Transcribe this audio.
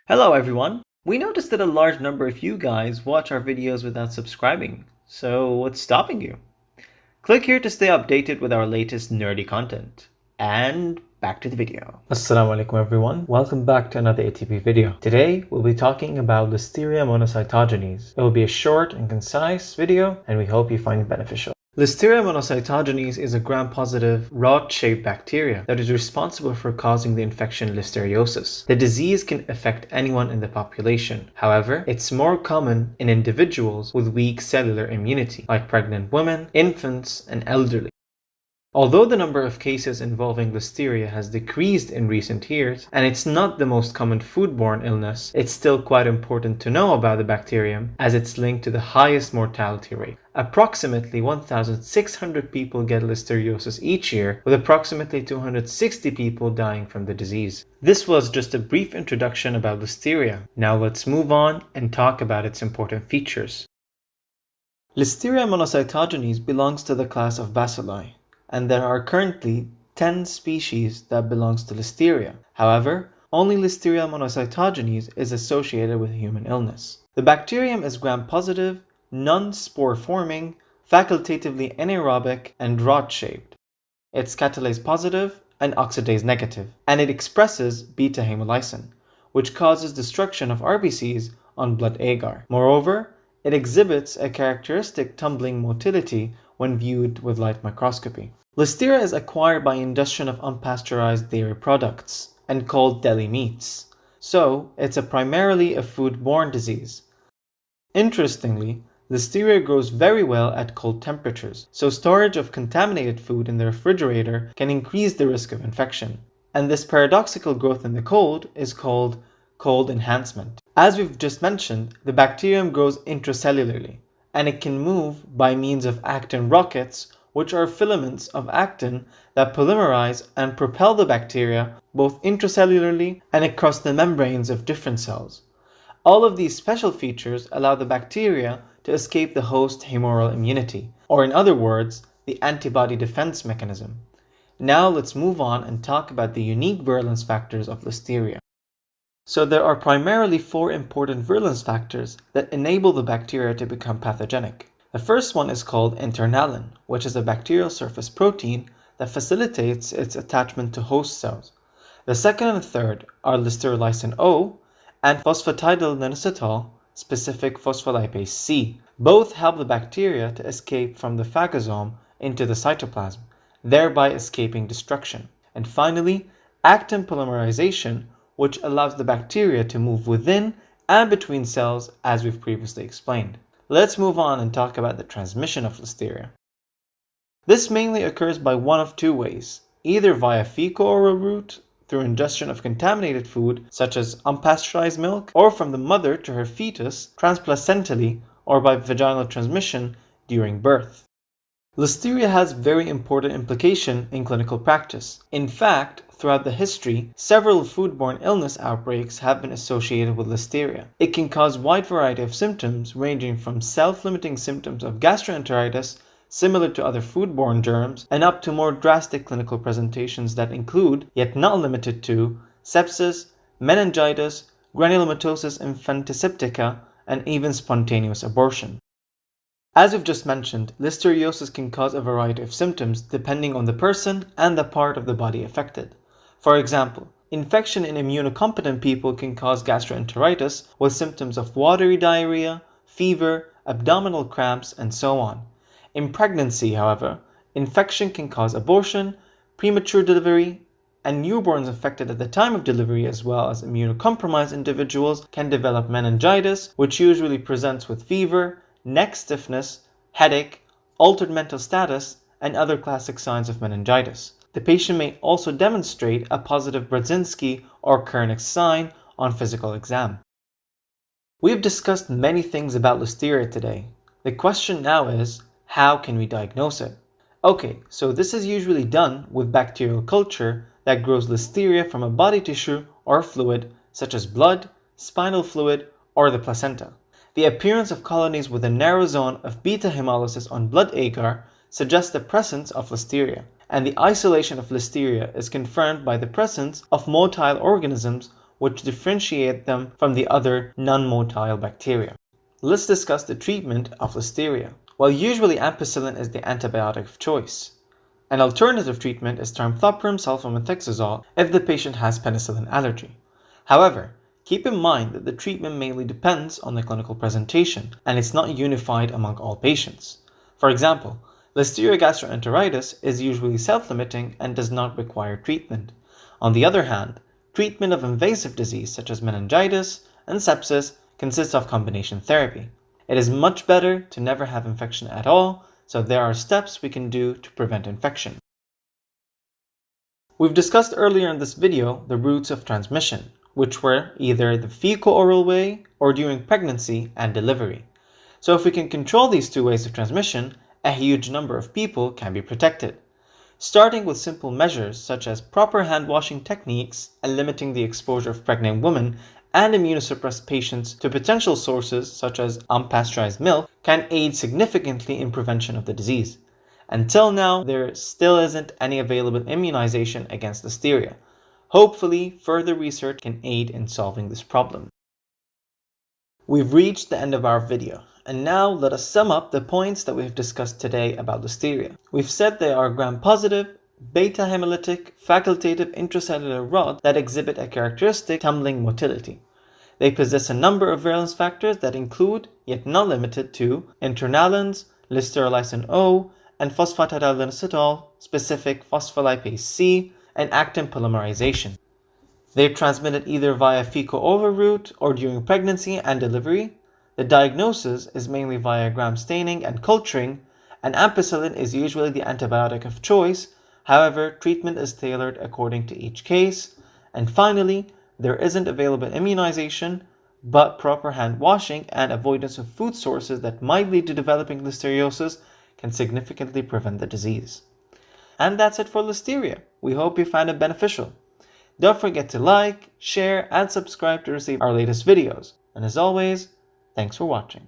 Hello everyone! We noticed that a large number of you guys watch our videos without subscribing, so what's stopping you? Click here to stay updated with our latest nerdy content. And back to the video. Assalamu alaikum everyone, welcome back to another ATP video. Today we'll be talking about Listeria monocytogenes. It will be a short and concise video and we hope you find it beneficial. Listeria monocytogenes is a gram-positive, rod-shaped bacteria that is responsible for causing the infection listeriosis. The disease can affect anyone in the population. However, it's more common in individuals with weak cellular immunity, like pregnant women, infants, and elderly. Although the number of cases involving Listeria has decreased in recent years, and it's not the most common foodborne illness, it's still quite important to know about the bacterium as it's linked to the highest mortality rate. Approximately 1,600 people get listeriosis each year, with approximately 260 people dying from the disease. This was just a brief introduction about Listeria. Now let's move on and talk about its important features. Listeria monocytogenes belongs to the class of Bacilli, and there are currently 10 species that belongs to Listeria. However, only Listeria monocytogenes is associated with human illness. The bacterium is gram-positive, non-spore-forming, facultatively anaerobic, and rod-shaped. It's catalase positive and oxidase negative, and it expresses beta-hemolysin, which causes destruction of RBCs on blood agar. Moreover, it exhibits a characteristic tumbling motility when viewed with light microscopy. Listeria is acquired by ingestion of unpasteurized dairy products and called deli meats, so it's primarily a foodborne disease. Interestingly, Listeria grows very well at cold temperatures, so storage of contaminated food in the refrigerator can increase the risk of infection. And this paradoxical growth in the cold is called cold enhancement. As we've just mentioned, the bacterium grows intracellularly, and it can move by means of actin rockets, which are filaments of actin that polymerize and propel the bacteria both intracellularly and across the membranes of different cells. All of these special features allow the bacteria to escape the host humoral immunity, or in other words, the antibody defense mechanism. Now let's move on and talk about the unique virulence factors of Listeria. So there are primarily 4 important virulence factors that enable the bacteria to become pathogenic. The first one is called internalin, which is a bacterial surface protein that facilitates its attachment to host cells. The second and third are listerlysin O and phosphatidylinositol specific phospholipase C. Both help the bacteria to escape from the phagosome into the cytoplasm, thereby escaping destruction. And finally, actin polymerization, which allows the bacteria to move within and between cells as we've previously explained. Let's move on and talk about the transmission of Listeria. This mainly occurs by one of 2 ways, either via fecal-oral route through ingestion of contaminated food such as unpasteurized milk, or from the mother to her fetus transplacentally, or by vaginal transmission during birth. Listeria has very important implication in clinical practice. In fact, throughout the history, several foodborne illness outbreaks have been associated with Listeria. It can cause a wide variety of symptoms ranging from self-limiting symptoms of gastroenteritis, similar to other foodborne germs, and up to more drastic clinical presentations that include, yet not limited to, sepsis, meningitis, granulomatosis infantiseptica, and even spontaneous abortion. As we've just mentioned, listeriosis can cause a variety of symptoms depending on the person and the part of the body affected. For example, infection in immunocompetent people can cause gastroenteritis with symptoms of watery diarrhea, fever, abdominal cramps, and so on. In pregnancy, however, infection can cause abortion, premature delivery, and newborns affected at the time of delivery as well as immunocompromised individuals can develop meningitis, which usually presents with fever, neck stiffness, headache, altered mental status, and other classic signs of meningitis. The patient may also demonstrate a positive Brzezinski or Kernicks sign on physical exam. We've discussed many things about Listeria today. The question now is, how can we diagnose it? Okay, so this is usually done with bacterial culture that grows Listeria from a body tissue or fluid such as blood, spinal fluid, or the placenta. The appearance of colonies with a narrow zone of beta hemolysis on blood agar suggests the presence of Listeria, and the isolation of Listeria is confirmed by the presence of motile organisms which differentiate them from the other non-motile bacteria. Let's discuss the treatment of Listeria. While usually ampicillin is the antibiotic of choice, an alternative treatment is trimethoprim sulfamethoxazole if the patient has penicillin allergy. However, keep in mind that the treatment mainly depends on the clinical presentation, and it's not unified among all patients. For example, Listeria gastroenteritis is usually self-limiting and does not require treatment. On the other hand, treatment of invasive disease such as meningitis and sepsis consists of combination therapy. It is much better to never have infection at all, so there are steps we can do to prevent infection. We've discussed earlier in this video the routes of transmission, which were either the fecal-oral way or during pregnancy and delivery. So if we can control these two ways of transmission, a huge number of people can be protected. Starting with simple measures such as proper hand washing techniques and limiting the exposure of pregnant women and immunosuppressed patients to potential sources such as unpasteurized milk can aid significantly in prevention of the disease. Until now, there still isn't any available immunization against Listeria. Hopefully, further research can aid in solving this problem. We've reached the end of our video, and now let us sum up the points that we've discussed today about Listeria. We've said they are gram-positive, beta-hemolytic, facultative intracellular rods that exhibit a characteristic tumbling motility. They possess a number of virulence factors that include, yet not limited to, internalins, listerolysine O, and phosphatidylinositol, specific phospholipase C, and actin polymerization. They are transmitted either via fecal-oral route or during pregnancy and delivery. The diagnosis is mainly via gram staining and culturing, and ampicillin is usually the antibiotic of choice. However, treatment is tailored according to each case. And finally, there isn't available immunization, but proper hand washing and avoidance of food sources that might lead to developing listeriosis can significantly prevent the disease. And that's it for Listeria. We hope you found it beneficial. Don't forget to like, share, and subscribe to receive our latest videos. And as always, thanks for watching.